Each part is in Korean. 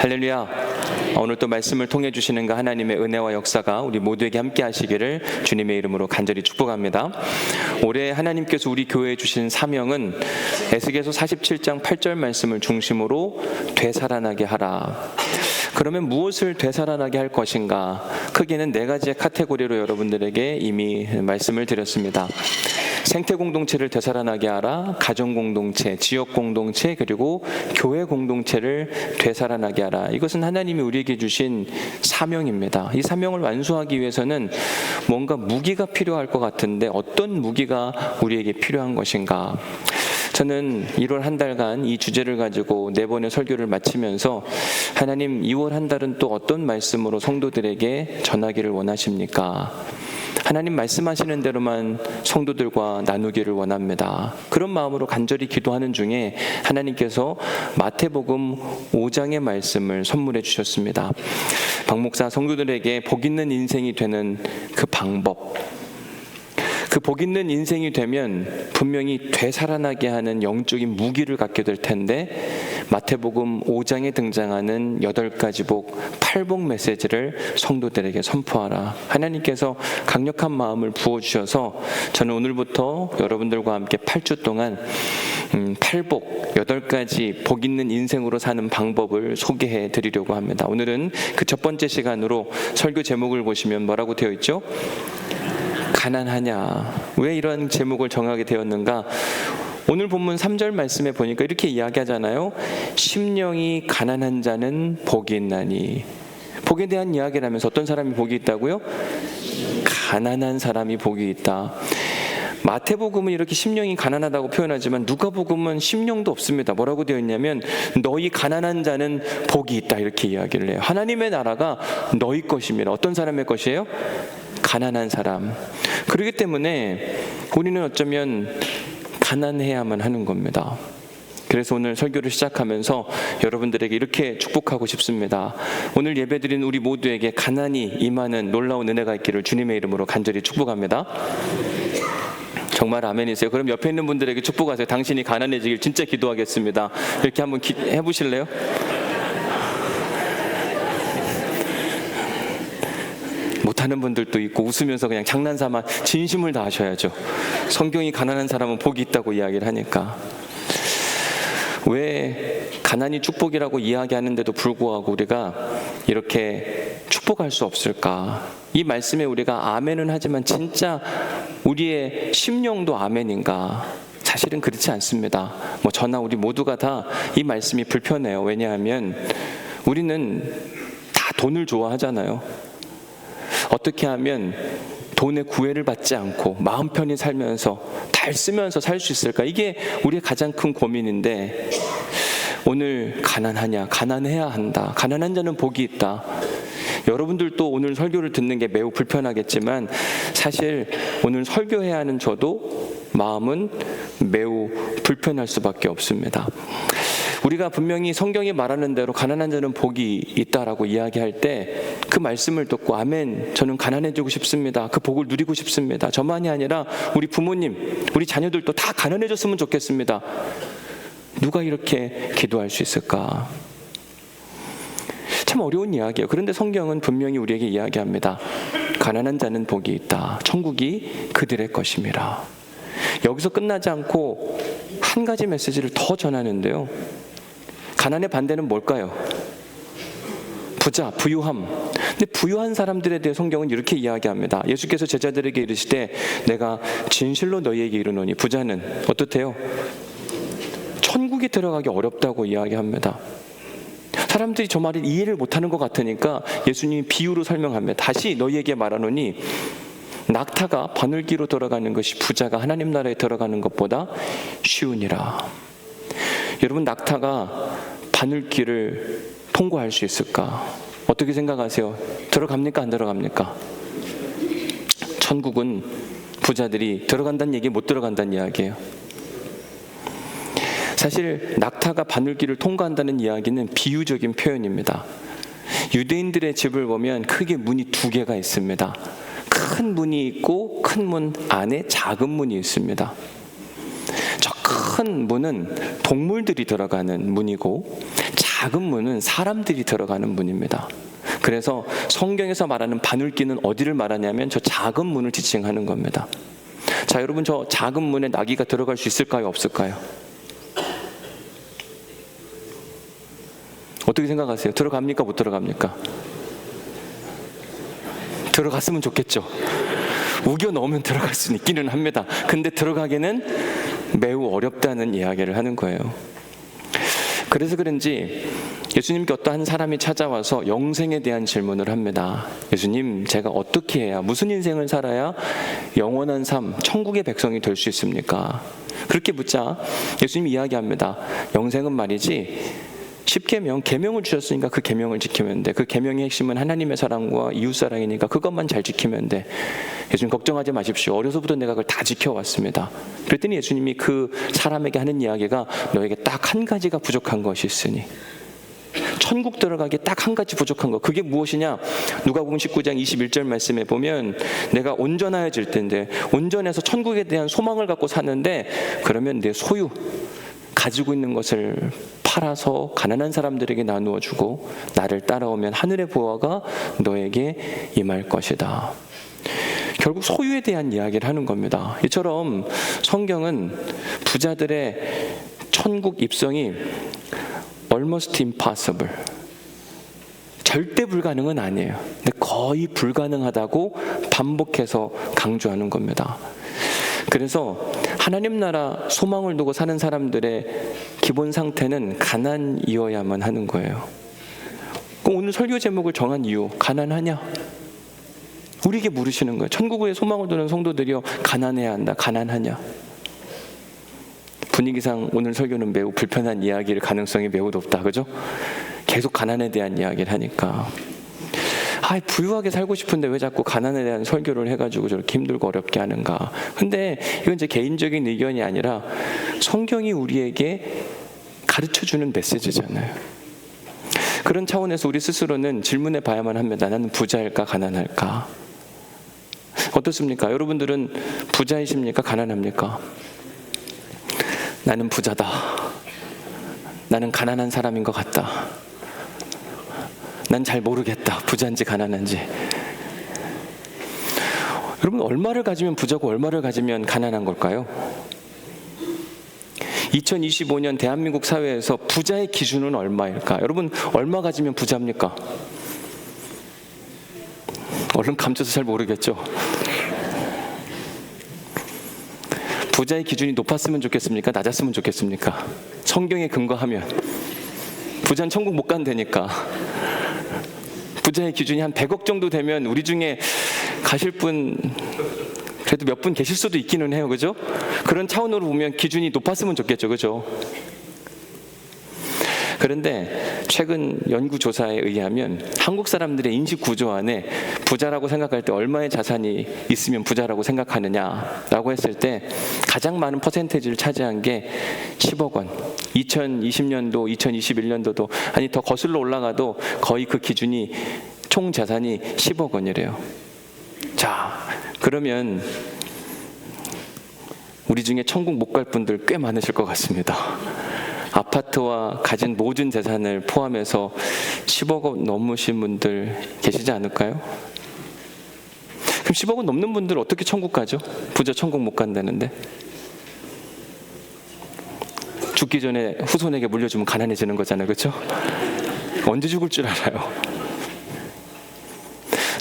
할렐루야. 오늘 또 말씀을 통해 주시는 그 하나님의 은혜와 역사가 우리 모두에게 함께 하시기를 주님의 이름으로 간절히 축복합니다. 올해 하나님께서 우리 교회에 주신 사명은 에스겔서 47장 8절 말씀을 중심으로 되살아나게 하라. 그러면 무엇을 되살아나게 할 것인가? 크게는 네 가지의 카테고리로 여러분들에게 이미 말씀을 드렸습니다. 생태 공동체를 되살아나게 하라, 가정 공동체, 지역 공동체, 그리고 교회 공동체를 되살아나게 하라. 이것은 하나님이 우리에게 주신 사명입니다. 이 사명을 완수하기 위해서는 뭔가 무기가 필요할 것 같은데 어떤 무기가 우리에게 필요한 것인가? 저는 1월 한 달간 이 주제를 가지고 4번의 설교를 마치면서 하나님 2월 한 달은 또 어떤 말씀으로 성도들에게 전하기를 원하십니까? 하나님 말씀하시는 대로만 성도들과 나누기를 원합니다. 그런 마음으로 간절히 기도하는 중에 하나님께서 마태복음 5장의 말씀을 선물해 주셨습니다. 박 목사 성도들에게 복 있는 인생이 되는 그 방법, 그 복 있는 인생이 되면 분명히 되살아나게 하는 영적인 무기를 갖게 될 텐데 마태복음 5장에 등장하는 8가지 복, 8복 메시지를 성도들에게 선포하라. 하나님께서 강력한 마음을 부어주셔서 저는 오늘부터 여러분들과 함께 8주 동안 8복, 8가지 복 있는 인생으로 사는 방법을 소개해 드리려고 합니다. 오늘은 그 첫 번째 시간으로 설교 제목을 보시면 뭐라고 되어 있죠? 가난하냐? 왜 이런 제목을 정하게 되었는가? 오늘 본문 3절 말씀에 보니까 이렇게 이야기하잖아요. 심령이 가난한 자는 복이 있나니. 복에 대한 이야기를 하면서 어떤 사람이 복이 있다고요? 가난한 사람이 복이 있다. 마태복음은 이렇게 심령이 가난하다고 표현하지만 누가복음은 심령도 없습니다. 뭐라고 되어 있냐면 너희 가난한 자는 복이 있다 이렇게 이야기를 해요. 하나님의 나라가 너희 것입니다. 어떤 사람의 것이에요? 가난한 사람. 그렇기 때문에 우리는 어쩌면 가난해야만 하는 겁니다. 그래서 오늘 설교를 시작하면서 여러분들에게 이렇게 축복하고 싶습니다. 오늘 예배드린 우리 모두에게 가난이 임하는 놀라운 은혜가 있기를 주님의 이름으로 간절히 축복합니다. 정말 아멘이세요? 그럼 옆에 있는 분들에게 축복하세요. 당신이 가난해지길 진짜 기도하겠습니다. 이렇게 한번 해보실래요? 못하는 분들도 있고 웃으면서 그냥 장난삼아 진심을 다하셔야죠. 성경이 가난한 사람은 복이 있다고 이야기를 하니까. 왜 가난이 축복이라고 이야기하는데도 불구하고 우리가 이렇게 축복할 수 없을까? 이 말씀에 우리가 아멘은 하지만 진짜 우리의 심령도 아멘인가? 사실은 그렇지 않습니다. 저나 우리 모두가 다 이 말씀이 불편해요. 왜냐하면 우리는 다 돈을 좋아하잖아요. 어떻게 하면 돈의 구애를 받지 않고 마음 편히 살면서 잘 쓰면서 살 수 있을까? 이게 우리의 가장 큰 고민인데 오늘 가난하냐? 가난해야 한다. 가난한 자는 복이 있다. 여러분들도 오늘 설교를 듣는 게 매우 불편하겠지만 사실 오늘 설교해야 하는 저도 마음은 매우 불편할 수밖에 없습니다. 우리가 분명히 성경이 말하는 대로 가난한 자는 복이 있다라고 이야기할 때 그 말씀을 듣고 아멘, 저는 가난해지고 싶습니다. 그 복을 누리고 싶습니다. 저만이 아니라 우리 부모님, 우리 자녀들도 다 가난해졌으면 좋겠습니다. 누가 이렇게 기도할 수 있을까? 참 어려운 이야기예요. 그런데 성경은 분명히 우리에게 이야기합니다. 가난한 자는 복이 있다. 천국이 그들의 것임이라. 여기서 끝나지 않고 한 가지 메시지를 더 전하는데요. 가난의 반대는 뭘까요? 부자, 부유함. 근데 부유한 사람들에 대해 성경은 이렇게 이야기합니다. 예수께서 제자들에게 이르시되 내가 진실로 너희에게 이르노니 부자는 어떻대요? 천국에 들어가기 어렵다고 이야기합니다. 사람들이 저 말을 이해를 못하는 것 같으니까 예수님이 비유로 설명합니다. 다시 너희에게 말하노니 낙타가 바늘기로 들어가는 것이 부자가 하나님 나라에 들어가는 것보다 쉬우니라. 여러분, 낙타가 바늘길을 통과할 수 있을까? 어떻게 생각하세요? 들어갑니까? 안 들어갑니까? 천국은 부자들이 들어간다는 얘기, 못 들어간다는 이야기예요. 사실 낙타가 바늘길을 통과한다는 이야기는 비유적인 표현입니다. 유대인들의 집을 보면 크게 문이 2개가 있습니다. 큰 문이 있고 큰 문 안에 작은 문이 있습니다. 저 큰 문은 동물들이 들어가는 문이고 작은 문은 사람들이 들어가는 문입니다. 그래서 성경에서 말하는 바늘귀는 어디를 말하냐면 저 작은 문을 지칭하는 겁니다. 자, 여러분, 저 작은 문에 나귀가 들어갈 수 있을까요, 없을까요? 어떻게 생각하세요? 들어갑니까, 못 들어갑니까? 들어갔으면 좋겠죠. 우겨 넣으면 들어갈 수는 있기는 합니다. 근데 들어가기는 매우 어렵다는 이야기를 하는 거예요. 그래서 그런지 예수님께 어떠한 사람이 찾아와서 영생에 대한 질문을 합니다. 예수님, 제가 어떻게 해야, 무슨 인생을 살아야 영원한 삶, 천국의 백성이 될 수 있습니까? 그렇게 묻자 예수님이 이야기합니다. 영생은 말이지 10계명, 계명을 주셨으니까 그 계명을 지키면 돼. 그 계명의 핵심은 하나님의 사랑과 이웃 사랑이니까 그것만 잘 지키면 돼. 예수님 걱정하지 마십시오. 어려서부터 내가 그걸 다 지켜왔습니다. 그랬더니 예수님이 그 사람에게 하는 이야기가 너에게 딱 한 가지가 부족한 것이 있으니, 천국 들어가기에 딱 한 가지 부족한 거, 그게 무엇이냐? 누가복음 19장 21절 말씀에 보면 내가 온전하여질 텐데, 온전해서 천국에 대한 소망을 갖고 사는데, 그러면 내 소유 가지고 있는 것을 팔아서 가난한 사람들에게 나누어 주고 나를 따라오면 하늘의 보화가 너에게 임할 것이다. 결국 소유에 대한 이야기를 하는 겁니다. 이처럼 성경은 부자들의 천국 입성이 almost impossible, 절대 불가능은 아니에요. 근데 거의 불가능하다고 반복해서 강조하는 겁니다. 그래서 하나님 나라 소망을 두고 사는 사람들의 기본 상태는 가난이어야만 하는 거예요. 그럼 오늘 설교 제목을 정한 이유, 가난하냐? 우리에게 물으시는 거예요. 천국의 소망을 두는 성도들이여, 가난해야 한다. 가난하냐? 분위기상 오늘 설교는 매우 불편한 이야기일 가능성이 매우 높다, 그죠? 계속 가난에 대한 이야기를 하니까, 부유하게 살고 싶은데 왜 자꾸 가난에 대한 설교를 해가지고 저렇게 힘들고 어렵게 하는가. 근데 이건 제 개인적인 의견이 아니라 성경이 우리에게 가르쳐주는 메시지잖아요. 그런 차원에서 우리 스스로는 질문해 봐야만 합니다. 나는 부자일까, 가난할까? 어떻습니까? 여러분들은 부자이십니까, 가난합니까? 나는 부자다. 나는 가난한 사람인 것 같다. 난 잘 모르겠다. 부자인지 가난한지. 여러분, 얼마를 가지면 부자고 얼마를 가지면 가난한 걸까요? 2025년 대한민국 사회에서 부자의 기준은 얼마일까? 여러분, 얼마 가지면 부자입니까? 얼른 감춰서 잘 모르겠죠? 부자의 기준이 높았으면 좋겠습니까? 낮았으면 좋겠습니까? 성경에 근거하면 부자는 천국 못 간다니까. 부자의 기준이 한 100억 정도 되면 우리 중에 가실 분 그래도 몇 분 계실 수도 있기는 해요, 그죠? 그런 차원으로 보면 기준이 높았으면 좋겠죠, 그죠? 그런데 최근 연구조사에 의하면 한국 사람들의 인식 구조 안에 부자라고 생각할 때 얼마의 자산이 있으면 부자라고 생각하느냐라고 했을 때 가장 많은 퍼센테이지를 차지한 게 10억 원. 2020년도, 2021년도도 아니 더 거슬러 올라가도 거의 그 기준이 총 자산이 10억 원이래요. 자, 그러면 우리 중에 천국 못 갈 분들 꽤 많으실 것 같습니다. 아파트와 가진 모든 재산을 포함해서 10억 원 넘으신 분들 계시지 않을까요? 그럼 10억 원 넘는 분들 어떻게 천국 가죠? 부자 천국 못 간다는데. 죽기 전에 후손에게 물려주면 가난해지는 거잖아요, 그렇죠? 언제 죽을 줄 알아요?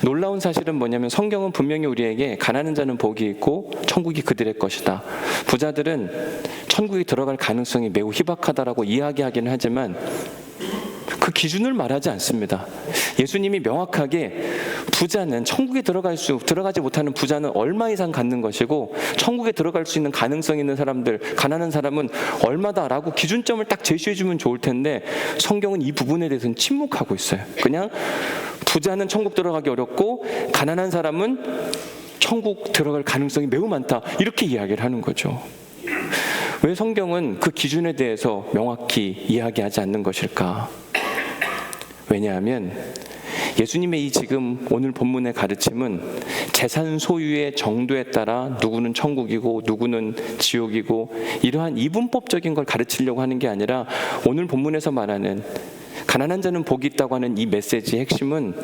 놀라운 사실은 뭐냐면 성경은 분명히 우리에게 가난한 자는 복이 있고 천국이 그들의 것이다. 부자들은 천국에 들어갈 가능성이 매우 희박하다라고 이야기하기는 하지만 그 기준을 말하지 않습니다. 예수님이 명확하게 부자는 천국에 들어가지 못하는 부자는 얼마 이상 갖는 것이고 천국에 들어갈 수 있는 가능성 있는 사람들, 가난한 사람은 얼마다라고 기준점을 딱 제시해주면 좋을 텐데 성경은 이 부분에 대해서는 침묵하고 있어요. 그냥 부자는 천국 들어가기 어렵고 가난한 사람은 천국 들어갈 가능성이 매우 많다, 이렇게 이야기를 하는 거죠. 왜 성경은 그 기준에 대해서 명확히 이야기하지 않는 것일까? 왜냐하면 예수님의 이 지금 오늘 본문의 가르침은 재산 소유의 정도에 따라 누구는 천국이고 누구는 지옥이고 이러한 이분법적인 걸 가르치려고 하는 게 아니라 오늘 본문에서 말하는 가난한 자는 복이 있다고 하는 이 메시지의 핵심은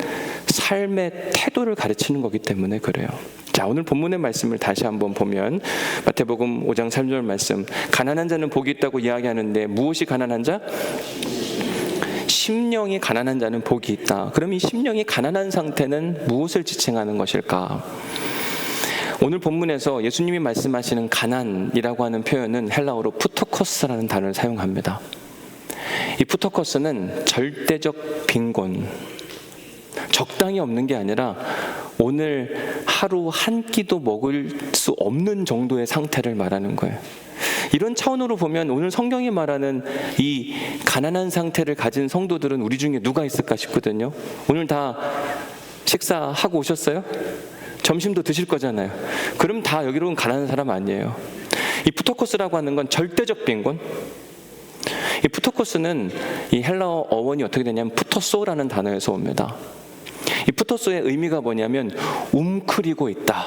삶의 태도를 가르치는 거기 때문에 그래요. 자, 오늘 본문의 말씀을 다시 한번 보면 마태복음 5장 3절 말씀, 가난한 자는 복이 있다고 이야기하는데 무엇이 가난한 자? 심령이 가난한 자는 복이 있다. 그럼 이 심령이 가난한 상태는 무엇을 지칭하는 것일까? 오늘 본문에서 예수님이 말씀하시는 가난이라고 하는 표현은 헬라어로 푸토코스라는 단어를 사용합니다. 이 푸토코스는 절대적 빈곤, 적당히 없는 게 아니라 오늘 하루 한 끼도 먹을 수 없는 정도의 상태를 말하는 거예요. 이런 차원으로 보면 오늘 성경이 말하는 이 가난한 상태를 가진 성도들은 우리 중에 누가 있을까 싶거든요. 오늘 다 식사하고 오셨어요? 점심도 드실 거잖아요. 그럼 다 여기로는 가난한 사람 아니에요. 이 푸토코스라고 하는 건 절대적 빈곤. 이 푸토코스는 이 헬라어 어원이 어떻게 되냐면 푸토소라는 단어에서 옵니다. 이 푸토소의 의미가 뭐냐면 움크리고 있다.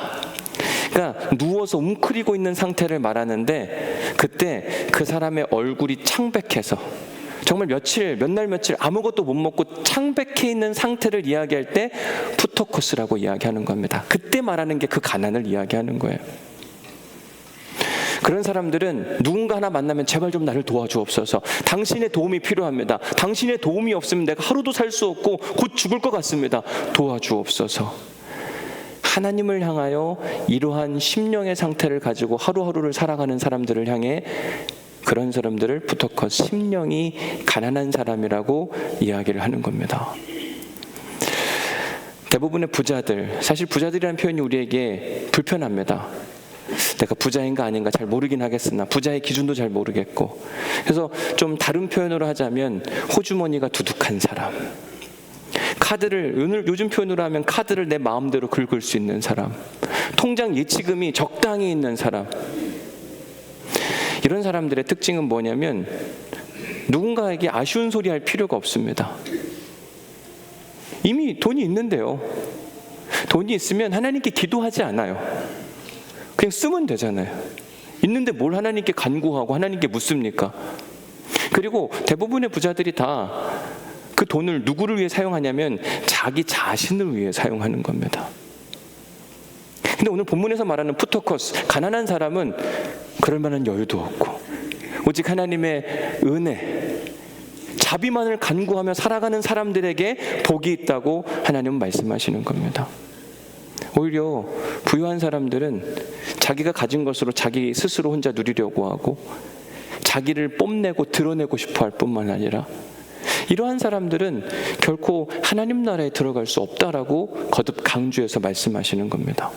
그러니까 누워서 움크리고 있는 상태를 말하는데 그때 그 사람의 얼굴이 창백해서 정말 몇 날 며칠 아무것도 못 먹고 창백해 있는 상태를 이야기할 때 푸토코스라고 이야기하는 겁니다. 그때 말하는 게 그 가난을 이야기하는 거예요. 그런 사람들은 누군가 하나 만나면 제발 좀 나를 도와주옵소서. 당신의 도움이 필요합니다. 당신의 도움이 없으면 내가 하루도 살 수 없고 곧 죽을 것 같습니다. 도와주옵소서. 하나님을 향하여 이러한 심령의 상태를 가지고 하루하루를 살아가는 사람들을 향해 그런 사람들을 푸토코스, 심령이 가난한 사람이라고 이야기를 하는 겁니다. 대부분의 부자들, 사실 부자들이라는 표현이 우리에게 불편합니다. 내가 부자인가 아닌가 잘 모르긴 하겠으나 부자의 기준도 잘 모르겠고, 그래서 좀 다른 표현으로 하자면 호주머니가 두둑한 사람, 카드를 요즘 표현으로 하면 카드를 내 마음대로 긁을 수 있는 사람, 통장 예치금이 적당히 있는 사람. 이런 사람들의 특징은 뭐냐면 누군가에게 아쉬운 소리 할 필요가 없습니다. 이미 돈이 있는데요. 돈이 있으면 하나님께 기도하지 않아요. 그냥 쓰면 되잖아요. 있는데 뭘 하나님께 간구하고 하나님께 묻습니까? 그리고 대부분의 부자들이 다 그 돈을 누구를 위해 사용하냐면 자기 자신을 위해 사용하는 겁니다. 근데 오늘 본문에서 말하는 푸토코스, 가난한 사람은 그럴 만한 여유도 없고 오직 하나님의 은혜, 자비만을 간구하며 살아가는 사람들에게 복이 있다고 하나님은 말씀하시는 겁니다. 오히려 부유한 사람들은 자기가 가진 것으로 자기 스스로 혼자 누리려고 하고 자기를 뽐내고 드러내고 싶어 할 뿐만 아니라 이러한 사람들은 결코 하나님 나라에 들어갈 수 없다라고 거듭 강조해서 말씀하시는 겁니다.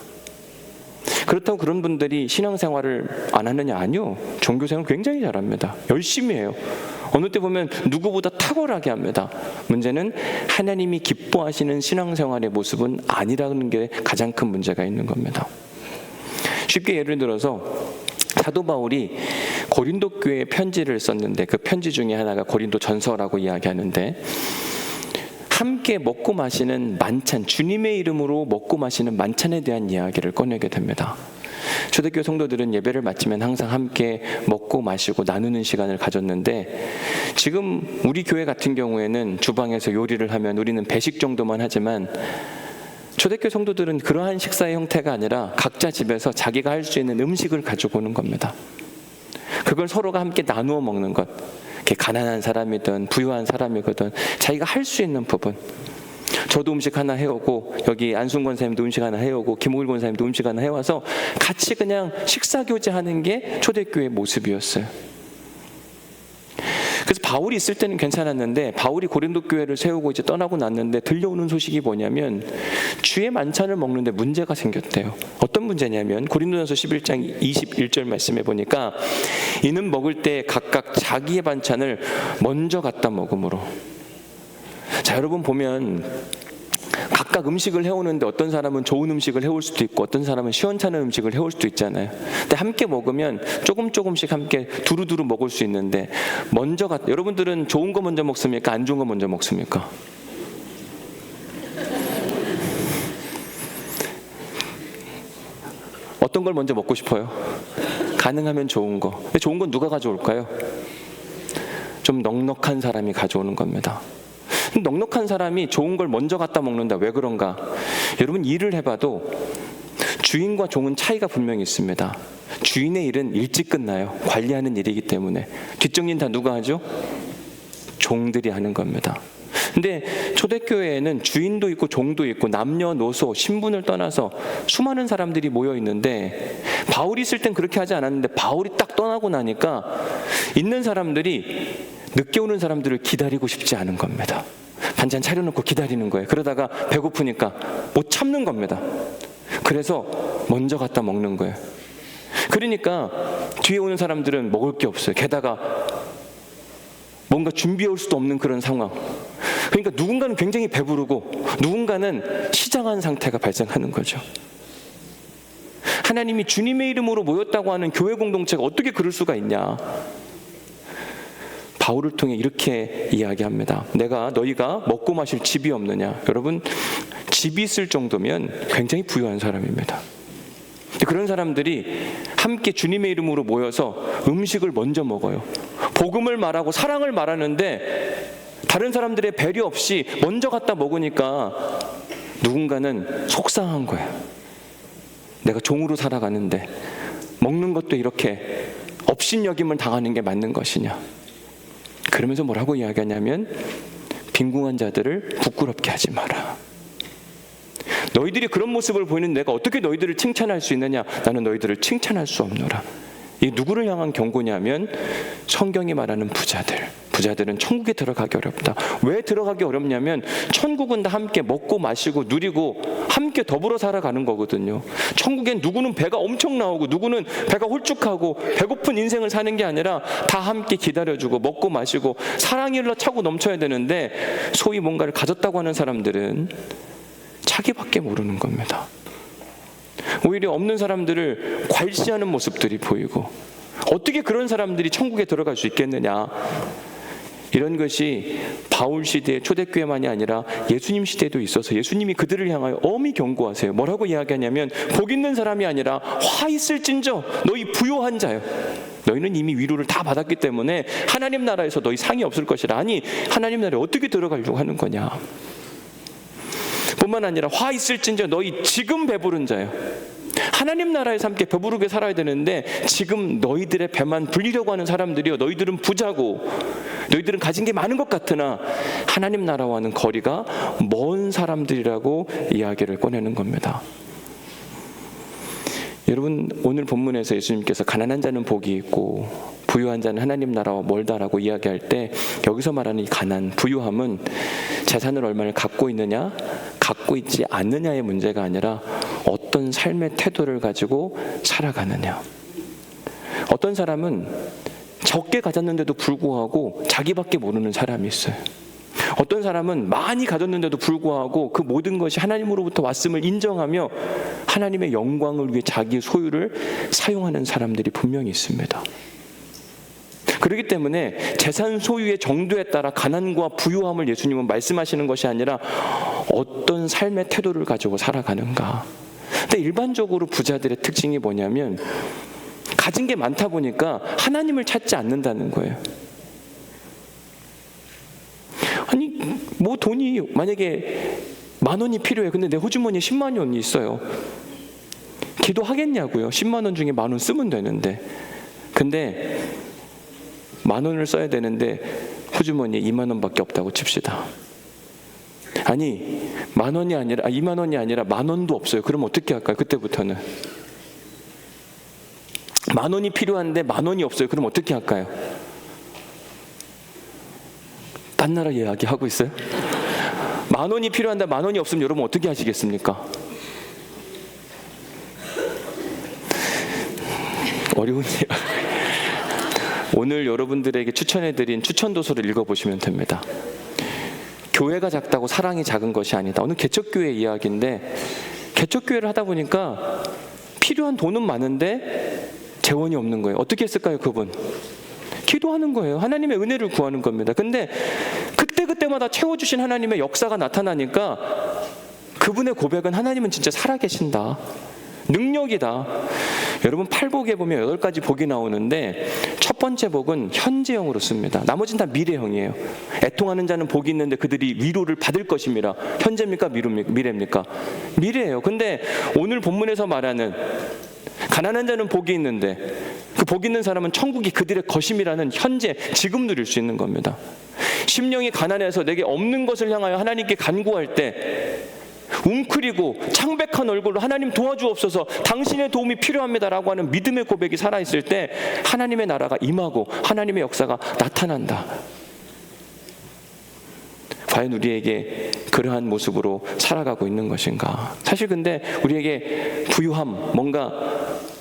그렇다고 그런 분들이 신앙생활을 안 하느냐? 아니요. 종교생활 굉장히 잘합니다. 열심히 해요. 어느 때 보면 누구보다 탁월하게 합니다. 문제는 하나님이 기뻐하시는 신앙생활의 모습은 아니라는 게 가장 큰 문제가 있는 겁니다. 쉽게 예를 들어서 사도 바울이 고린도 교회에 편지를 썼는데 그 편지 중에 하나가 고린도 전서라고 이야기하는데 함께 먹고 마시는 만찬, 주님의 이름으로 먹고 마시는 만찬에 대한 이야기를 꺼내게 됩니다. 초대교회 성도들은 예배를 마치면 항상 함께 먹고 마시고 나누는 시간을 가졌는데 지금 우리 교회 같은 경우에는 주방에서 요리를 하면 우리는 배식 정도만 하지만 초대교회 성도들은 그러한 식사의 형태가 아니라 각자 집에서 자기가 할 수 있는 음식을 가지고 오는 겁니다. 그걸 서로가 함께 나누어 먹는 것, 가난한 사람이든 부유한 사람이거든 자기가 할 수 있는 부분, 저도 음식 하나 해오고 여기 안순 권사님도 음식 하나 해오고 김옥일 권사님도 음식 하나 해와서 같이 그냥 식사교제하는 게 초대교회의 모습이었어요. 그래서 바울이 있을 때는 괜찮았는데 바울이 고린도 교회를 세우고 이제 떠나고 났는데 들려오는 소식이 뭐냐면 주의 만찬을 먹는데 문제가 생겼대요. 어떤 문제냐면 고린도전서 11장 21절 말씀해 보니까 이는 먹을 때 각각 자기의 반찬을 먼저 갖다 먹음으로. 자, 여러분 보면 각각 음식을 해오는데 어떤 사람은 좋은 음식을 해올 수도 있고 어떤 사람은 시원찮은 음식을 해올 수도 있잖아요. 근데 함께 먹으면 조금씩 함께 두루두루 먹을 수 있는데 여러분들은 좋은 거 먼저 먹습니까? 안 좋은 거 먼저 먹습니까? 어떤 걸 먼저 먹고 싶어요? 가능하면 좋은 거. 근데 좋은 건 누가 가져올까요? 좀 넉넉한 사람이 가져오는 겁니다. 넉넉한 사람이 좋은 걸 먼저 갖다 먹는다. 왜 그런가? 여러분, 일을 해봐도 주인과 종은 차이가 분명히 있습니다. 주인의 일은 일찍 끝나요. 관리하는 일이기 때문에. 뒷정리는 다 누가 하죠? 종들이 하는 겁니다. 근데 초대교회에는 주인도 있고 종도 있고 남녀노소 신분을 떠나서 수많은 사람들이 모여 있는데, 바울이 있을 땐 그렇게 하지 않았는데 바울이 딱 떠나고 나니까 있는 사람들이 늦게 오는 사람들을 기다리고 싶지 않은 겁니다. 반찬 차려놓고 기다리는 거예요. 그러다가 배고프니까 못 참는 겁니다. 그래서 먼저 갖다 먹는 거예요. 그러니까 뒤에 오는 사람들은 먹을 게 없어요. 게다가 뭔가 준비해 올 수도 없는 그런 상황. 그러니까 누군가는 굉장히 배부르고 누군가는 시장한 상태가 발생하는 거죠. 하나님이 주님의 이름으로 모였다고 하는 교회 공동체가 어떻게 그럴 수가 있냐? 바울을 통해 이렇게 이야기합니다. 너희가 먹고 마실 집이 없느냐? 여러분, 집이 있을 정도면 굉장히 부유한 사람입니다. 그런 사람들이 함께 주님의 이름으로 모여서 음식을 먼저 먹어요. 복음을 말하고 사랑을 말하는데 다른 사람들의 배려 없이 먼저 갖다 먹으니까 누군가는 속상한 거예요. 내가 종으로 살아가는데 먹는 것도 이렇게 업신여김을 당하는 게 맞는 것이냐? 그러면서 뭐라고 이야기하냐면, 빈궁한 자들을 부끄럽게 하지 마라. 너희들이 그런 모습을 보이는 내가 어떻게 너희들을 칭찬할 수 있느냐? 나는 너희들을 칭찬할 수 없노라. 이 누구를 향한 경고냐면, 성경이 말하는 부자들은 천국에 들어가기 어렵다. 왜 들어가기 어렵냐면 천국은 다 함께 먹고 마시고 누리고 함께 더불어 살아가는 거거든요. 천국엔 누구는 배가 엄청 나오고 누구는 배가 홀쭉하고 배고픈 인생을 사는 게 아니라 다 함께 기다려주고 먹고 마시고 사랑이 흘러차고 넘쳐야 되는데, 소위 뭔가를 가졌다고 하는 사람들은 자기밖에 모르는 겁니다. 오히려 없는 사람들을 괄시하는 모습들이 보이고, 어떻게 그런 사람들이 천국에 들어갈 수 있겠느냐? 이런 것이 바울 시대의 초대교회만이 아니라 예수님 시대에도 있어서 예수님이 그들을 향하여 엄히 경고하세요. 뭐라고 이야기하냐면, 복 있는 사람이 아니라 화 있을진저 너희 부요한 자요. 너희는 이미 위로를 다 받았기 때문에 하나님 나라에서 너희 상이 없을 것이라. 아니, 하나님 나라에 어떻게 들어가려고 하는 거냐? 뿐만 아니라 화 있을진저 너희 지금 배부른 자요. 하나님 나라에서 함께 배부르게 살아야 되는데 지금 너희들의 배만 불리려고 하는 사람들이요, 너희들은 부자고 너희들은 가진 게 많은 것 같으나 하나님 나라와는 거리가 먼 사람들이라고 이야기를 꺼내는 겁니다. 여러분, 오늘 본문에서 예수님께서 가난한 자는 복이 있고 부유한 자는 하나님 나라와 멀다라고 이야기할 때, 여기서 말하는 이 가난, 부유함은 재산을 얼마를 갖고 있느냐, 갖고 있지 않느냐의 문제가 아니라 어떤 삶의 태도를 가지고 살아가느냐. 어떤 사람은 적게 가졌는데도 불구하고 자기밖에 모르는 사람이 있어요. 어떤 사람은 많이 가졌는데도 불구하고 그 모든 것이 하나님으로부터 왔음을 인정하며 하나님의 영광을 위해 자기의 소유를 사용하는 사람들이 분명히 있습니다. 그렇기 때문에 재산 소유의 정도에 따라 가난과 부유함을 예수님은 말씀하시는 것이 아니라 어떤 삶의 태도를 가지고 살아가는가. 근데 일반적으로 부자들의 특징이 뭐냐면, 가진 게 많다 보니까 하나님을 찾지 않는다는 거예요. 아니, 뭐 돈이 만약에 10,000원이 필요해. 근데 내 호주머니에 10만 원이 있어요. 기도하겠냐고요. 10만 원 중에 10,000원 쓰면 되는데. 근데 10,000원을 써야 되는데 호주머니에 2만 원밖에 없다고 칩시다. 아니, 10,000원이 아니라 2만 원이 아니라 10,000원도 없어요. 그럼 어떻게 할까요? 그때부터는 10,000원이 필요한데 10,000원이 없어요. 그럼 어떻게 할까요? 딴 나라 이야기하고 있어요? 10,000원이 필요한데 10,000원이 없으면 여러분 어떻게 하시겠습니까? 어려운 이야기. 오늘 여러분들에게 추천해드린 추천도서를 읽어보시면 됩니다. 교회가 작다고 사랑이 작은 것이 아니다. 오늘 개척교회 이야기인데, 개척교회를 하다 보니까 필요한 돈은 많은데 재원이 없는 거예요. 어떻게 했을까요, 그분? 기도하는 거예요. 하나님의 은혜를 구하는 겁니다. 근데 그때마다 채워주신 하나님의 역사가 나타나니까 그분의 고백은, 하나님은 진짜 살아계신다, 능력이다. 여러분 팔복에 보면 8가지 복이 나오는데 첫 번째 복은 현재형으로 씁니다. 나머지는 다 미래형이에요. 애통하는 자는 복이 있는데 그들이 위로를 받을 것입니다. 현재입니까? 미래입니까? 미래예요. 근데 오늘 본문에서 말하는 가난한 자는 복이 있는데 그 복 있는 사람은 천국이 그들의 것임이라는 현재, 지금 누릴 수 있는 겁니다. 심령이 가난해서 내게 없는 것을 향하여 하나님께 간구할 때 웅크리고 창백한 얼굴로 하나님 도와주옵소서, 당신의 도움이 필요합니다라고 하는 믿음의 고백이 살아있을 때 하나님의 나라가 임하고 하나님의 역사가 나타난다. 과연 우리에게 그러한 모습으로 살아가고 있는 것인가? 사실 근데 우리에게 부유함, 뭔가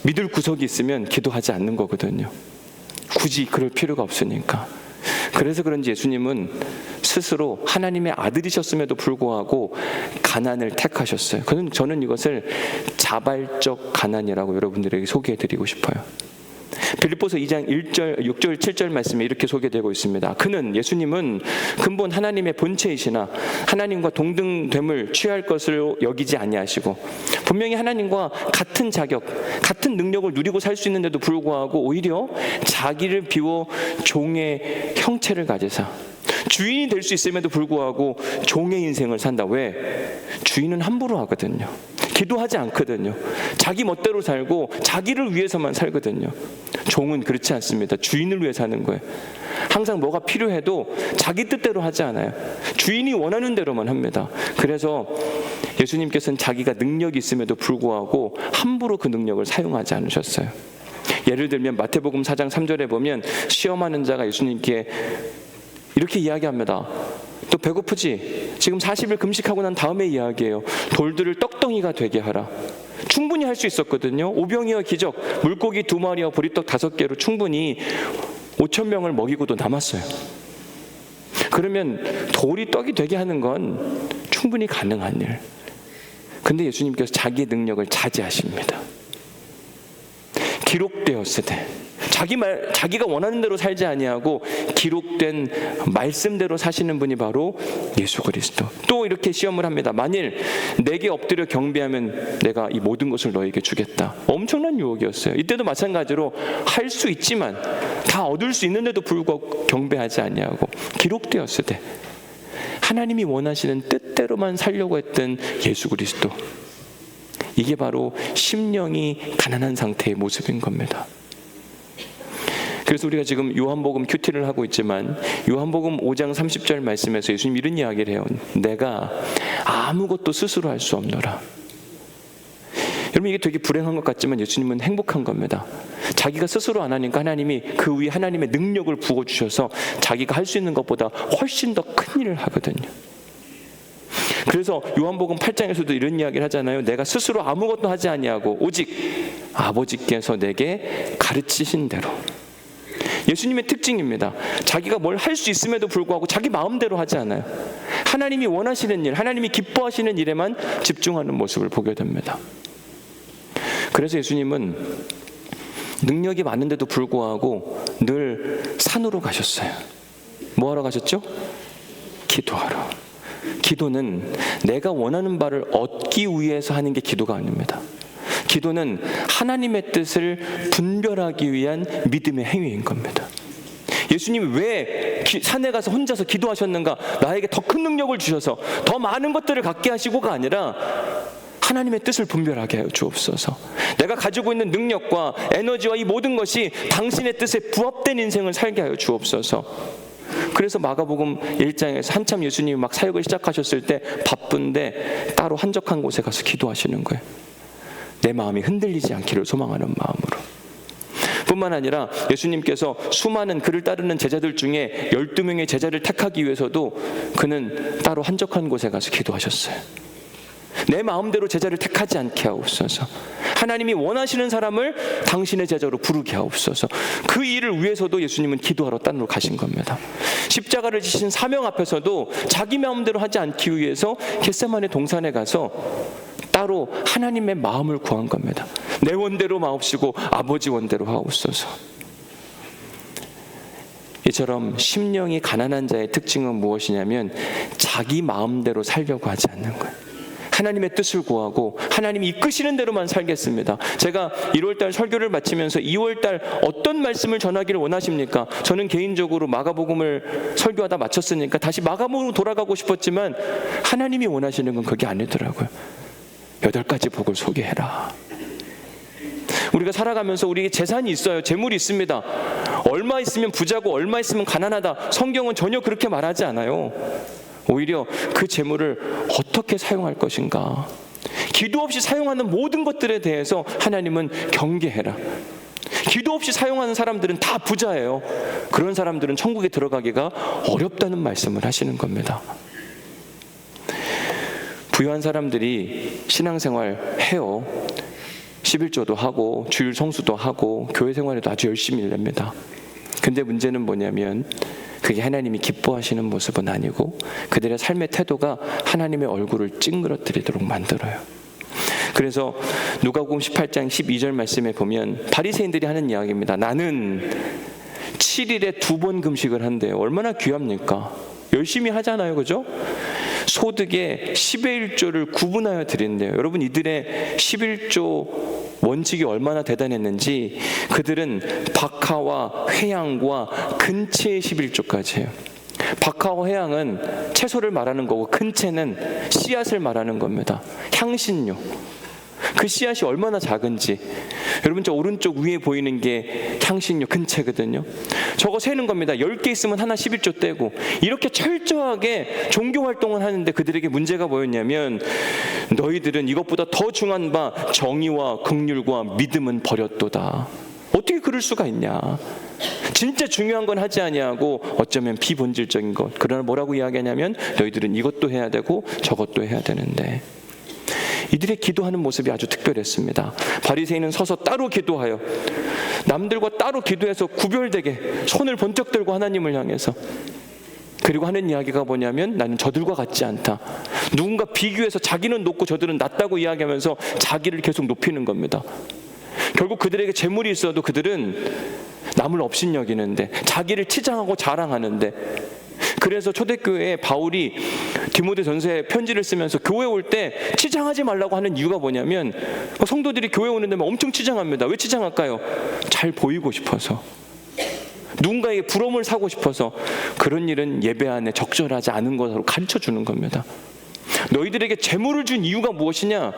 믿을 구석이 있으면 기도하지 않는 거거든요. 굳이 그럴 필요가 없으니까. 그래서 그런지 예수님은 스스로 하나님의 아들이셨음에도 불구하고 가난을 택하셨어요. 저는 이것을 자발적 가난이라고 여러분들에게 소개해드리고 싶어요. 빌립보서 2장 1절, 6절, 7절 말씀에 이렇게 소개되고 있습니다. 예수님은 근본 하나님의 본체이시나 하나님과 동등됨을 취할 것을 여기지 아니하시고 분명히 하나님과 같은 자격, 같은 능력을 누리고 살 수 있는데도 불구하고 오히려 자기를 비워 종의 형체를 가지사 주인이 될 수 있음에도 불구하고 종의 인생을 산다. 왜? 주인은 함부로 하거든요. 기도하지 않거든요. 자기 멋대로 살고 자기를 위해서만 살거든요. 종은 그렇지 않습니다. 주인을 위해 사는 거예요. 항상 뭐가 필요해도 자기 뜻대로 하지 않아요. 주인이 원하는 대로만 합니다. 그래서 예수님께서는 자기가 능력이 있음에도 불구하고 함부로 그 능력을 사용하지 않으셨어요. 예를 들면 마태복음 4장 3절에 보면 시험하는 자가 예수님께 이렇게 이야기합니다. 또 배고프지? 지금 40일 금식하고 난 다음에 이야기해요. 돌들을 떡덩이가 되게 하라. 충분히 할 수 있었거든요. 오병이어 기적, 물고기 2마리와 보리떡 5개로 충분히 5,000명을 먹이고도 남았어요. 그러면 돌이 떡이 되게 하는 건 충분히 가능한 일. 근데 예수님께서 자기의 능력을 자제하십니다. 기록되었을 때 자기가 원하는 대로 살지 아니하고 기록된 말씀대로 사시는 분이 바로 예수 그리스도. 또 이렇게 시험을 합니다. 만일 내게 엎드려 경배하면 내가 이 모든 것을 너에게 주겠다. 엄청난 유혹이었어요. 이때도 마찬가지로 할 수 있지만 다 얻을 수 있는데도 불구하고 경배하지 아니하고 기록되었을 때 하나님이 원하시는 뜻대로만 살려고 했던 예수 그리스도. 이게 바로 심령이 가난한 상태의 모습인 겁니다. 그래서 우리가 지금 요한복음 큐티를 하고 있지만 요한복음 5장 30절 말씀에서 예수님 이런 이야기를 해요. 내가 아무것도 스스로 할 수 없노라. 여러분 이게 되게 불행한 것 같지만 예수님은 행복한 겁니다. 자기가 스스로 안 하니까 하나님이 그 위에 하나님의 능력을 부어주셔서 자기가 할 수 있는 것보다 훨씬 더 큰 일을 하거든요. 그래서 요한복음 8장에서도 이런 이야기를 하잖아요. 내가 스스로 아무것도 하지 아니하고 오직 아버지께서 내게 가르치신 대로. 예수님의 특징입니다. 자기가 뭘 할 수 있음에도 불구하고 자기 마음대로 하지 않아요. 하나님이 원하시는 일, 하나님이 기뻐하시는 일에만 집중하는 모습을 보게 됩니다. 그래서 예수님은 능력이 많은데도 불구하고 늘 산으로 가셨어요. 뭐 하러 가셨죠? 기도하러. 기도는 내가 원하는 바를 얻기 위해서 하는 게 기도가 아닙니다. 기도는 하나님의 뜻을 분별하기 위한 믿음의 행위인 겁니다. 예수님이 왜 산에 가서 혼자서 기도하셨는가? 나에게 더 큰 능력을 주셔서 더 많은 것들을 갖게 하시고가 아니라 하나님의 뜻을 분별하게 하여 주옵소서. 내가 가지고 있는 능력과 에너지와 이 모든 것이 당신의 뜻에 부합된 인생을 살게 하여 주옵소서. 그래서 마가복음 1장에서 한참 예수님이 막 사역을 시작하셨을 때 바쁜데 따로 한적한 곳에 가서 기도하시는 거예요. 내 마음이 흔들리지 않기를 소망하는 마음으로. 뿐만 아니라 예수님께서 수많은 그를 따르는 제자들 중에 12명의 제자를 택하기 위해서도 그는 따로 한적한 곳에 가서 기도하셨어요. 내 마음대로 제자를 택하지 않게 하옵소서. 하나님이 원하시는 사람을 당신의 제자로 부르게 하옵소서. 그 일을 위해서도 예수님은 기도하러 딴으로 가신 겁니다. 십자가를 지신 사명 앞에서도 자기 마음대로 하지 않기 위해서 겟세마네 동산에 가서 따로 하나님의 마음을 구한 겁니다. 내 원대로 마옵시고 아버지 원대로 하옵소서. 이처럼 심령이 가난한 자의 특징은 무엇이냐면 자기 마음대로 살려고 하지 않는 거예요. 하나님의 뜻을 구하고 하나님이 이끄시는 대로만 살겠습니다. 제가 1월달 설교를 마치면서 2월달 어떤 말씀을 전하기를 원하십니까? 저는 개인적으로 마가복음을 설교하다 마쳤으니까 다시 마가복음으로 돌아가고 싶었지만 하나님이 원하시는 건 그게 아니더라고요. 8가지 복을 소개해라. 우리가 살아가면서 우리에게 재산이 있어요. 재물이 있습니다. 얼마 있으면 부자고 얼마 있으면 가난하다. 성경은 전혀 그렇게 말하지 않아요. 오히려 그 재물을 어떻게 사용할 것인가. 기도 없이 사용하는 모든 것들에 대해서 하나님은 경계해라. 기도 없이 사용하는 사람들은 다 부자예요. 그런 사람들은 천국에 들어가기가 어렵다는 말씀을 하시는 겁니다. 부유한 사람들이 신앙생활 해요. 11조도 하고 주일 성수도 하고 교회 생활에도 아주 열심히 일냅니다. 근데 문제는 뭐냐면 그게 하나님이 기뻐하시는 모습은 아니고 그들의 삶의 태도가 하나님의 얼굴을 찡그러뜨리도록 만들어요. 그래서 누가복음 18장 12절 말씀에 보면 바리새인들이 하는 이야기입니다. 나는 7일에 2번 금식을 한대요. 얼마나 귀합니까? 열심히 하잖아요, 그죠? 소득의 10의 1조를 구분하여 드린대요. 여러분, 이들의 11조 원칙이 얼마나 대단했는지 그들은 박하와 회양과 근채의 11조까지 해요. 박하와 회양은 채소를 말하는 거고 근채는 씨앗을 말하는 겁니다. 향신료. 그 씨앗이 얼마나 작은지. 여러분, 저 오른쪽 위에 보이는 게 향신료 근채거든요. 저거 세는 겁니다. 10개 있으면 하나 11조 떼고. 이렇게 철저하게 종교활동을 하는데 그들에게 문제가 뭐였냐면 너희들은 이것보다 더 중요한 바 정의와 긍휼과 믿음은 버렸도다. 어떻게 그럴 수가 있냐. 진짜 중요한 건 하지 아니하고 어쩌면 비본질적인 것. 그러나 뭐라고 이야기하냐면 너희들은 이것도 해야 되고 저것도 해야 되는데. 이들의 기도하는 모습이 아주 특별했습니다. 바리새인은 서서 따로 기도하여 남들과 따로 기도해서 구별되게 손을 번쩍 들고 하나님을 향해서, 그리고 하는 이야기가 뭐냐면 나는 저들과 같지 않다. 누군가 비교해서 자기는 높고 저들은 낮다고 이야기하면서 자기를 계속 높이는 겁니다. 결국 그들에게 재물이 있어도 그들은 남을 업신여기는데 자기를 치장하고 자랑하는데, 그래서 초대교회에 바울이 디모데전서에 편지를 쓰면서 교회 올 때 치장하지 말라고 하는 이유가 뭐냐면 성도들이 교회 오는 데만 엄청 치장합니다. 왜 치장할까요? 잘 보이고 싶어서, 누군가에게 부러움을 사고 싶어서. 그런 일은 예배 안에 적절하지 않은 것으로 가르쳐주는 겁니다. 너희들에게 재물을 준 이유가 무엇이냐?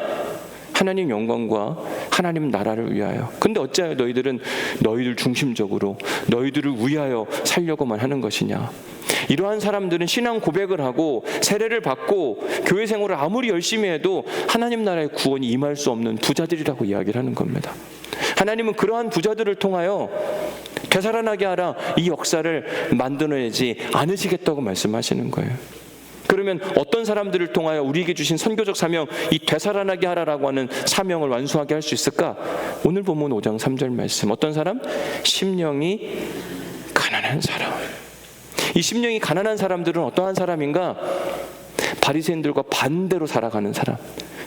하나님 영광과 하나님 나라를 위하여. 근데 어찌하여 너희들은 너희들 중심적으로 너희들을 위하여 살려고만 하는 것이냐. 이러한 사람들은 신앙 고백을 하고 세례를 받고 교회 생활을 아무리 열심히 해도 하나님 나라의 구원이 임할 수 없는 부자들이라고 이야기를 하는 겁니다. 하나님은 그러한 부자들을 통하여 되살아나게 하라, 이 역사를 만들어내지 않으시겠다고 말씀하시는 거예요. 그러면 어떤 사람들을 통하여 우리에게 주신 선교적 사명, 이 되살아나게 하라라고 하는 사명을 완수하게 할 수 있을까? 오늘 본문 5장 3절 말씀. 어떤 사람? 심령이 가난한 사람. 이 심령이 가난한 사람들은 어떠한 사람인가? 바리새인들과 반대로 살아가는 사람.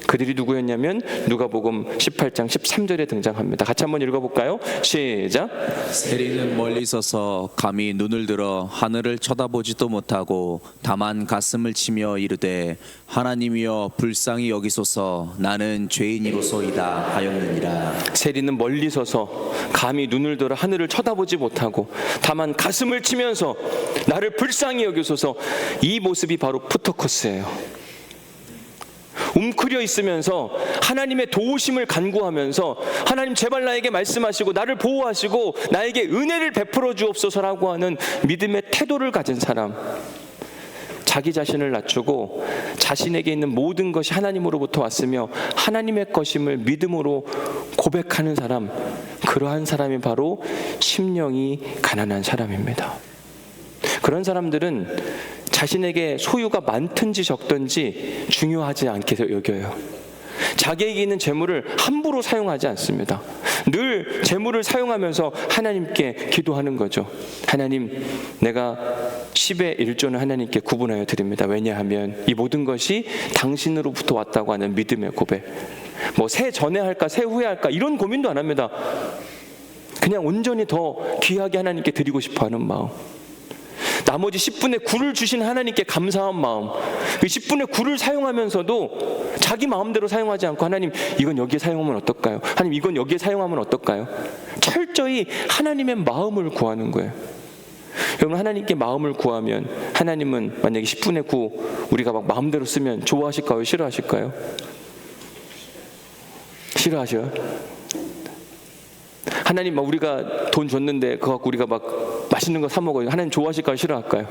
그들이 누구였냐면 누가복음 18장 13절에 등장합니다. 같이 한번 읽어볼까요? 시작. 세리는 멀리 서서 감히 눈을 들어 하늘을 쳐다보지도 못하고 다만 가슴을 치며 이르되 하나님이여 불쌍히 여기소서 나는 죄인이로소이다 하였느니라. 세리는 멀리 서서 감히 눈을 들어 하늘을 쳐다보지 못하고 다만 가슴을 치면서 나를 불쌍히 여기소서. 이 모습이 바로 푸토코스예요. 웅크려 있으면서 하나님의 도우심을 간구하면서 하나님 제발 나에게 말씀하시고 나를 보호하시고 나에게 은혜를 베풀어 주옵소서라고 하는 믿음의 태도를 가진 사람. 자기 자신을 낮추고 자신에게 있는 모든 것이 하나님으로부터 왔으며 하나님의 것임을 믿음으로 고백하는 사람, 그러한 사람이 바로 심령이 가난한 사람입니다. 그런 사람들은 자신에게 소유가 많든지 적든지 중요하지 않게 여겨요. 자기에게 있는 재물을 함부로 사용하지 않습니다. 늘 재물을 사용하면서 하나님께 기도하는 거죠. 하나님, 내가 10의 1조는 하나님께 구분하여 드립니다. 왜냐하면 이 모든 것이 당신으로부터 왔다고 하는 믿음의 고백. 뭐 새 전에 할까 새 후에 할까 이런 고민도 안 합니다. 그냥 온전히 더 귀하게 하나님께 드리고 싶어 하는 마음. 나머지 10분의 9를 주신 하나님께 감사한 마음, 그 10분의 9를 사용하면서도 자기 마음대로 사용하지 않고 하나님 이건 여기에 사용하면 어떨까요? 하나님 이건 여기에 사용하면 어떨까요? 철저히 하나님의 마음을 구하는 거예요. 여러분, 하나님께 마음을 구하면 하나님은 만약에 10분의 9 우리가 막 마음대로 쓰면 좋아하실까요? 싫어하실까요? 싫어하셔요? 하나님 막 우리가 돈 줬는데 그거 갖고 우리가 막 맛있는 거 사 먹어요. 하나님 좋아하실까요? 싫어할까요?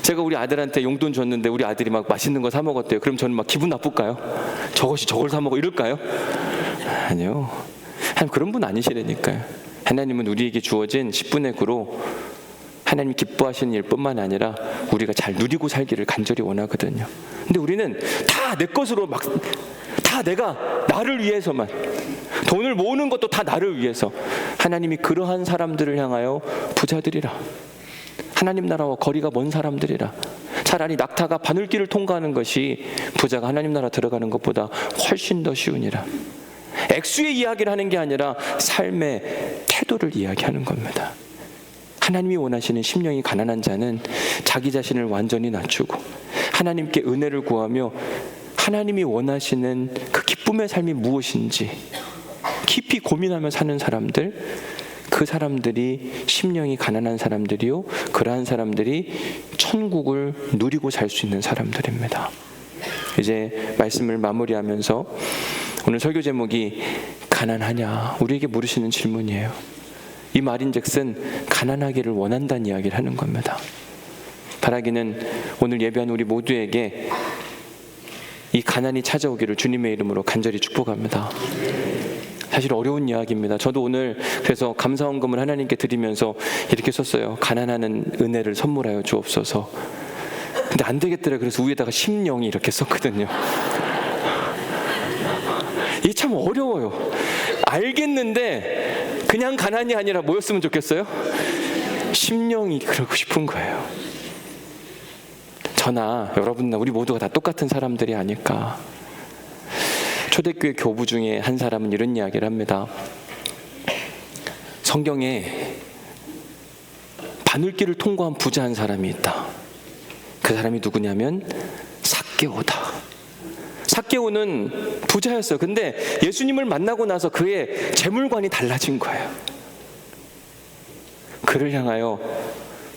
제가 우리 아들한테 용돈 줬는데 우리 아들이 막 맛있는 거 사 먹었대요. 그럼 저는 막 기분 나쁠까요? 저것이 저걸 사 먹어 이럴까요? 아니요. 하나님 그런 분 아니시라니까요. 하나님은 우리에게 주어진 10분의 9로 하나님 기뻐하시는 일뿐만 아니라 우리가 잘 누리고 살기를 간절히 원하거든요. 근데 우리는 다 내 것으로 막 다 내가 나를 위해서만, 돈을 모으는 것도 다 나를 위해서. 하나님이 그러한 사람들을 향하여 부자들이라, 하나님 나라와 거리가 먼 사람들이라, 차라리 낙타가 바늘길을 통과하는 것이 부자가 하나님 나라 들어가는 것보다 훨씬 더 쉬우니라. 액수의 이야기를 하는 게 아니라 삶의 태도를 이야기하는 겁니다. 하나님이 원하시는 심령이 가난한 자는 자기 자신을 완전히 낮추고 하나님께 은혜를 구하며 하나님이 원하시는 그 기쁨의 삶이 무엇인지 깊이 고민하며 사는 사람들, 그 사람들이 심령이 가난한 사람들이요, 그러한 사람들이 천국을 누리고 살 수 있는 사람들입니다. 이제 말씀을 마무리하면서 오늘 설교 제목이 가난하냐, 우리에게 물으시는 질문이에요. 이 말인즉슨 가난하기를 원한다는 이야기를 하는 겁니다. 바라기는 오늘 예배한 우리 모두에게 이 가난이 찾아오기를 주님의 이름으로 간절히 축복합니다. 사실 어려운 이야기입니다. 저도 오늘 그래서 감사원금을 하나님께 드리면서 이렇게 썼어요. 가난하는 은혜를 선물하여 주옵소서. 근데 안 되겠더라고요. 그래서 위에다가 심령이 이렇게 썼거든요. 이게 참 어려워요. 알겠는데 그냥 가난이 아니라 뭐였으면 좋겠어요? 심령이 그러고 싶은 거예요. 저나 여러분나 우리 모두가 다 똑같은 사람들이 아닐까. 초대교회 교부 중에 한 사람은 이런 이야기를 합니다. 성경에 바늘길을 통과한 부자 한 사람이 있다. 그 사람이 누구냐면 삭개오다. 삭개오는 부자였어요. 근데 예수님을 만나고 나서 그의 재물관이 달라진 거예요. 그를 향하여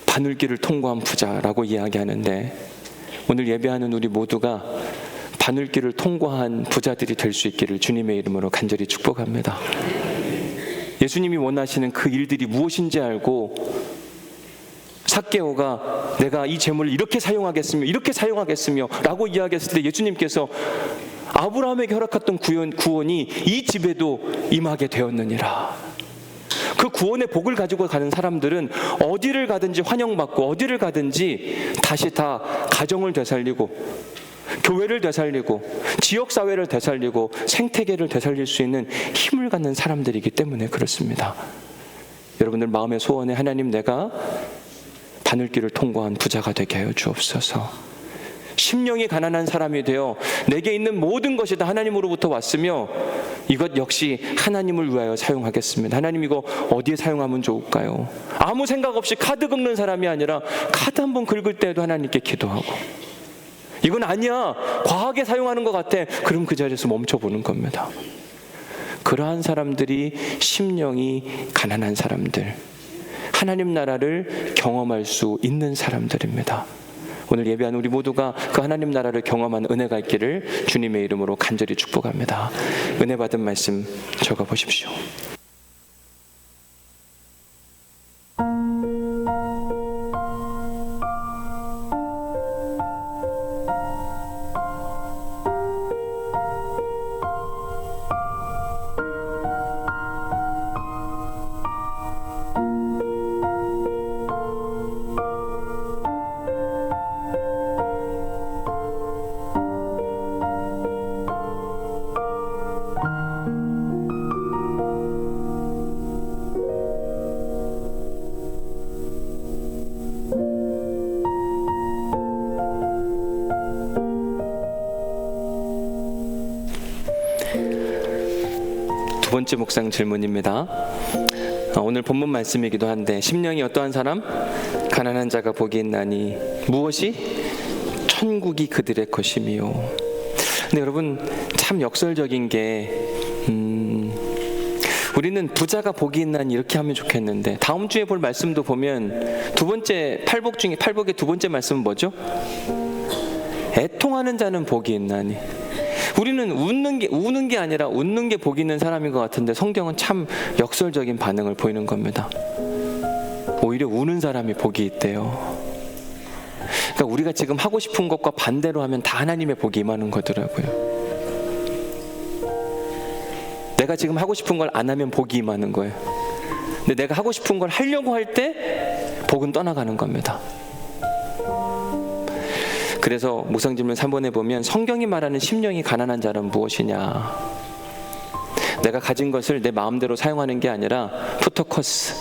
바늘길을 통과한 부자라고 이야기하는데, 오늘 예배하는 우리 모두가 바늘길을 통과한 부자들이 될 수 있기를 주님의 이름으로 간절히 축복합니다. 예수님이 원하시는 그 일들이 무엇인지 알고 삭개오가 내가 이 재물을 이렇게 사용하겠으며 라고 이야기했을 때 예수님께서 아브라함에게 허락했던 구원이 이 집에도 임하게 되었느니라. 그 구원의 복을 가지고 가는 사람들은 어디를 가든지 환영받고 어디를 가든지 다시 다 가정을 되살리고 교회를 되살리고 지역사회를 되살리고 생태계를 되살릴 수 있는 힘을 갖는 사람들이기 때문에 그렇습니다. 여러분들 마음의 소원에 하나님 내가 바늘길을 통과한 부자가 되게 하여 주옵소서. 심령이 가난한 사람이 되어 내게 있는 모든 것이 다 하나님으로부터 왔으며 이것 역시 하나님을 위하여 사용하겠습니다. 하나님 이거 어디에 사용하면 좋을까요? 아무 생각 없이 카드 긁는 사람이 아니라 카드 한번 긁을 때에도 하나님께 기도하고, 이건 아니야 과하게 사용하는 것 같아, 그럼 그 자리에서 멈춰보는 겁니다. 그러한 사람들이 심령이 가난한 사람들, 하나님 나라를 경험할 수 있는 사람들입니다. 오늘 예배한 우리 모두가 그 하나님 나라를 경험한 은혜가 있기를 주님의 이름으로 간절히 축복합니다. 은혜 받은 말씀 적어보십시오. 두 번째 묵상 질문입니다. 오늘 본문 말씀이기도 한데 심령이 어떠한 사람? 가난한 자가 복이 있나니 무엇이? 천국이 그들의 것이미요. 근데 여러분 참 역설적인 게 우리는 부자가 복이 있나니 이렇게 하면 좋겠는데 다음 주에 볼 말씀도 보면 두 번째 팔복 중에 팔복의 두 번째 말씀은 뭐죠? 애통하는 자는 복이 있나니. 우리는 우는 게 아니라 웃는 게 복이 있는 사람인 것 같은데 성경은 참 역설적인 반응을 보이는 겁니다. 오히려 우는 사람이 복이 있대요. 그러니까 우리가 지금 하고 싶은 것과 반대로 하면 다 하나님의 복이 임하는 거더라고요. 내가 지금 하고 싶은 걸 안 하면 복이 임하는 거예요. 근데 내가 하고 싶은 걸 하려고 할 때 복은 떠나가는 겁니다. 그래서 묵상질문 3번에 보면 성경이 말하는 심령이 가난한 자는 무엇이냐? 내가 가진 것을 내 마음대로 사용하는 게 아니라 푸터커스,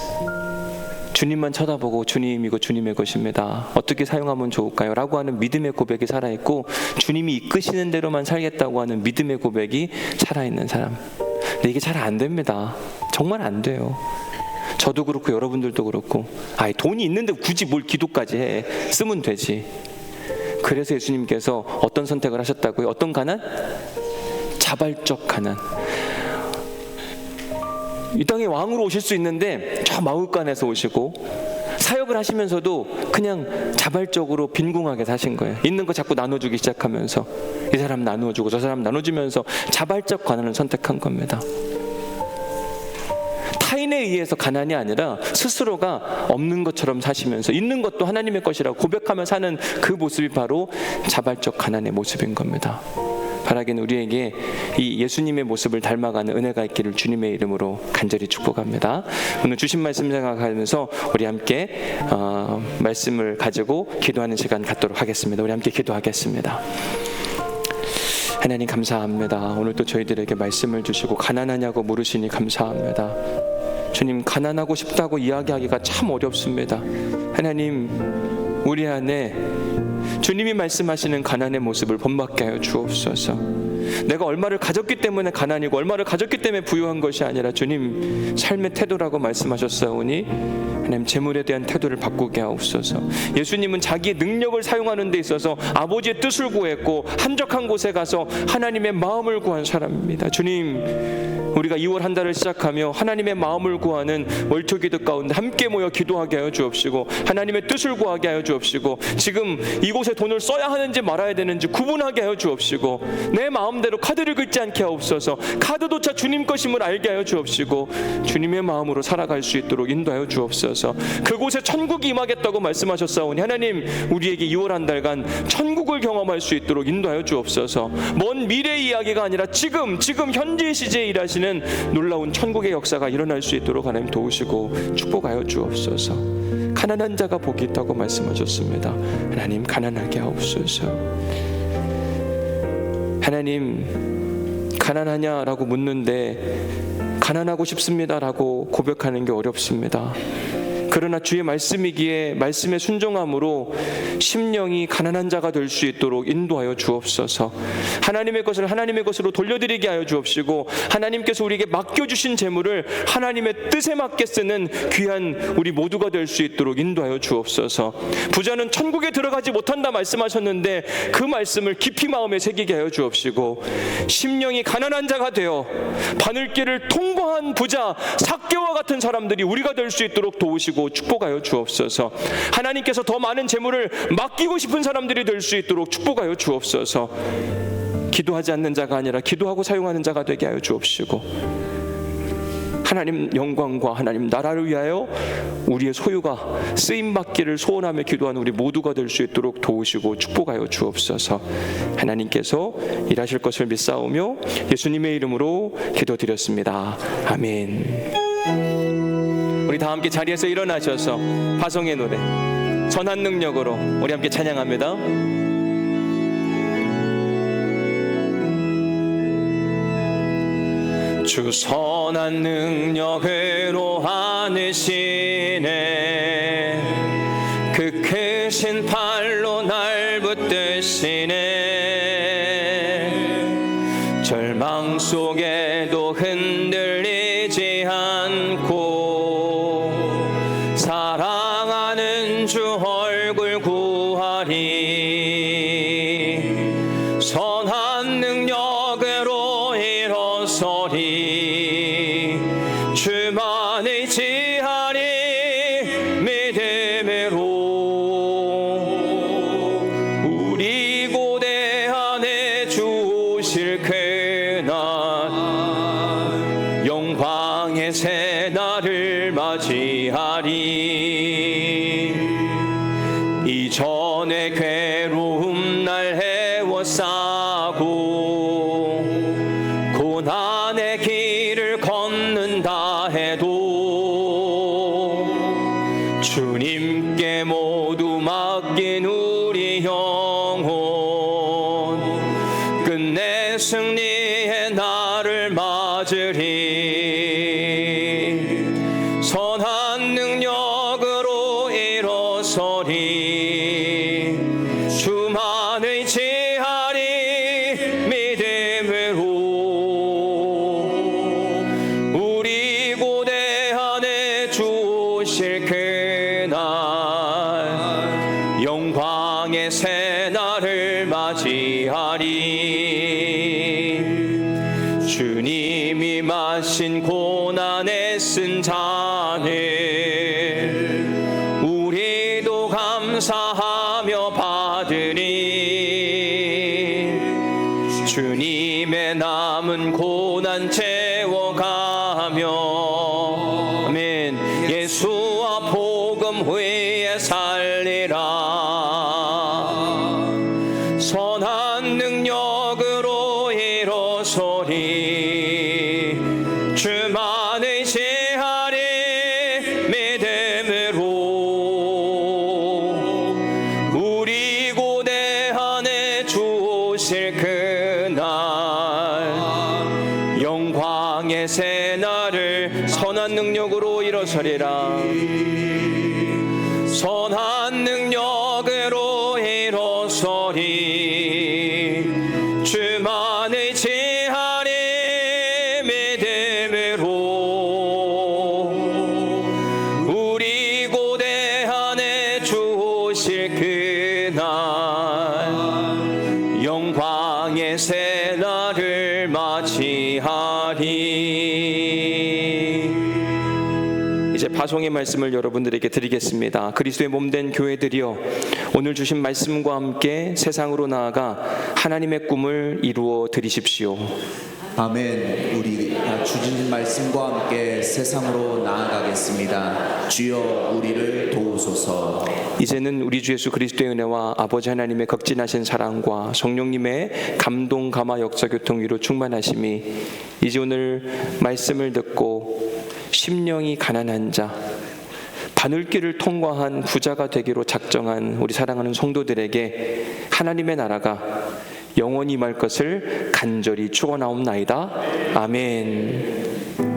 주님만 쳐다보고 주님이고 주님의 것입니다. 어떻게 사용하면 좋을까요? 라고 하는 믿음의 고백이 살아있고 주님이 이끄시는 대로만 살겠다고 하는 믿음의 고백이 살아있는 사람. 근데 이게 잘 안 됩니다. 정말 안 돼요. 저도 그렇고 여러분들도 그렇고 돈이 있는데 굳이 뭘 기도까지 해. 쓰면 되지. 그래서 예수님께서 어떤 선택을 하셨다고요? 어떤 가난? 자발적 가난. 이 땅에 왕으로 오실 수 있는데 저 마을간에서 오시고 사역을 하시면서도 그냥 자발적으로 빈궁하게 사신 거예요. 있는 거 자꾸 나눠주기 시작하면서 이 사람 나눠주고 저 사람 나눠주면서 자발적 가난을 선택한 겁니다. 타인에 의해서 가난이 아니라 스스로가 없는 것처럼 사시면서 있는 것도 하나님의 것이라고 고백하며 사는 그 모습이 바로 자발적 가난의 모습인 겁니다. 바라기는 우리에게 이 예수님의 모습을 닮아가는 은혜가 있기를 주님의 이름으로 간절히 축복합니다. 오늘 주신 말씀 생각하면서 우리 함께 말씀을 가지고 기도하는 시간 갖도록 하겠습니다. 우리 함께 기도하겠습니다. 하나님 감사합니다. 오늘 또 저희들에게 말씀을 주시고 가난하냐고 물으시니 감사합니다. 주님, 가난하고 싶다고 이야기하기가 참 어렵습니다. 하나님, 우리 안에 주님이 말씀하시는 가난의 모습을 본받게 하여 주옵소서. 내가 얼마를 가졌기 때문에 가난이고 얼마를 가졌기 때문에 부유한 것이 아니라 주님 삶의 태도라고 말씀하셨사오니 하나님 재물에 대한 태도를 바꾸게 하옵소서. 예수님은 자기의 능력을 사용하는 데 있어서 아버지의 뜻을 구했고 한적한 곳에 가서 하나님의 마음을 구한 사람입니다. 주님, 우리가 2월 한 달을 시작하며 하나님의 마음을 구하는 월초기도 가운데 함께 모여 기도하게 하여 주옵시고 하나님의 뜻을 구하게 하여 주옵시고 지금 이곳에 돈을 써야 하는지 말아야 되는지 구분하게 하여 주옵시고 내 마음대로 카드를 긁지 않게 하옵소서. 카드조차 주님 것임을 알게 하여 주옵시고 주님의 마음으로 살아갈 수 있도록 인도하여 주옵소서. 그곳에 천국이 임하겠다고 말씀하셨사오니 하나님 우리에게 2월 한 달간 천국을 경험할 수 있도록 인도하여 주옵소서. 먼 미래의 이야기가 아니라 지금 현재 시제에 일하시는 놀라운 천국의 역사가 일어날 수 있도록 하나님 도우시고 축복하여 주옵소서. 가난한 자가 복이 있다고 말씀하셨습니다. 하나님 가난하게 하옵소서. 하나님 가난하냐라고 묻는데 가난하고 싶습니다라고 고백하는 게 어렵습니다. 그러나 주의 말씀이기에 말씀에 순종함으로 심령이 가난한 자가 될 수 있도록 인도하여 주옵소서. 하나님의 것을 하나님의 것으로 돌려드리게 하여 주옵시고 하나님께서 우리에게 맡겨주신 재물을 하나님의 뜻에 맞게 쓰는 귀한 우리 모두가 될 수 있도록 인도하여 주옵소서. 부자는 천국에 들어가지 못한다 말씀하셨는데 그 말씀을 깊이 마음에 새기게 하여 주옵시고 심령이 가난한 자가 되어 바늘길을 통과한 부자 삭개와 같은 사람들이 우리가 될 수 있도록 도우시고 축복하여 주옵소서. 하나님께서 더 많은 재물을 맡기고 싶은 사람들이 될 수 있도록 축복하여 주옵소서. 기도하지 않는 자가 아니라 기도하고 사용하는 자가 되게 하여 주옵시고 하나님 영광과 하나님 나라를 위하여 우리의 소유가 쓰임받기를 소원하며 기도하는 우리 모두가 될 수 있도록 도우시고 축복하여 주옵소서. 하나님께서 일하실 것을 믿사오며 예수님의 이름으로 기도드렸습니다. 아멘. 우리 다 함께 자리에서 일어나셔서 화성의 노래 선한 능력으로 우리 함께 찬양합니다. 주 선한 능력 회로 하시네 그 크신 팔로 날 붙드시네 절망 속에도 흔들리지 않고 선한 능력으로 일어서리 주만 의지하리 믿음으로 우리 고대 안에 주실 그날 영광의 새날을 맞이하리 이전에 괴로움 날 헤워싸고 고난의 길을 걷는다 해도 주님께 모두 맡긴 우리 영혼 끝내 승리의 날을 맞으리 선한 능력으로 일어서리 주만 의지하리 믿음으로 우리 고대 안에 주실 그날 영광의 새날을 맞이하리 주님이 마신 고난에 쓴 잔을 우리도 감사하며 받으리 주님의 남은 고난 채워가며 아멘 예수와 복음 위에 살리라 선한 능력으로 일어서리 주만 의지하리 믿음으로 우리 고대 안에 주실 그날 영광의 새날을 선한 능력으로 일어서리라 선한 능력으로 일어서리 주만 의지하리 믿음으로 우리 고대 안에 주실 그날 영광의 새날을 맞이하리 이제 파송의 말씀을 여러분들에게 드리겠습니다. 그리스도의 몸된 교회들이여 오늘 주신 말씀과 함께 세상으로 나아가 하나님의 꿈을 이루어 드리십시오. 아멘. 우리 주신 말씀과 함께 세상으로 나아가겠습니다. 주여 우리를 도우소서. 이제는 우리 주 예수 그리스도의 은혜와 아버지 하나님의 극진하신 사랑과 성령님의 감동 감화 역사 교통 위로 충만하심이 이제 오늘 말씀을 듣고 심령이 가난한 자 바늘길을 통과한 부자가 되기로 작정한 우리 사랑하는 성도들에게 하나님의 나라가 영원히 임할 것을 간절히 축원하옵나이다. 아멘.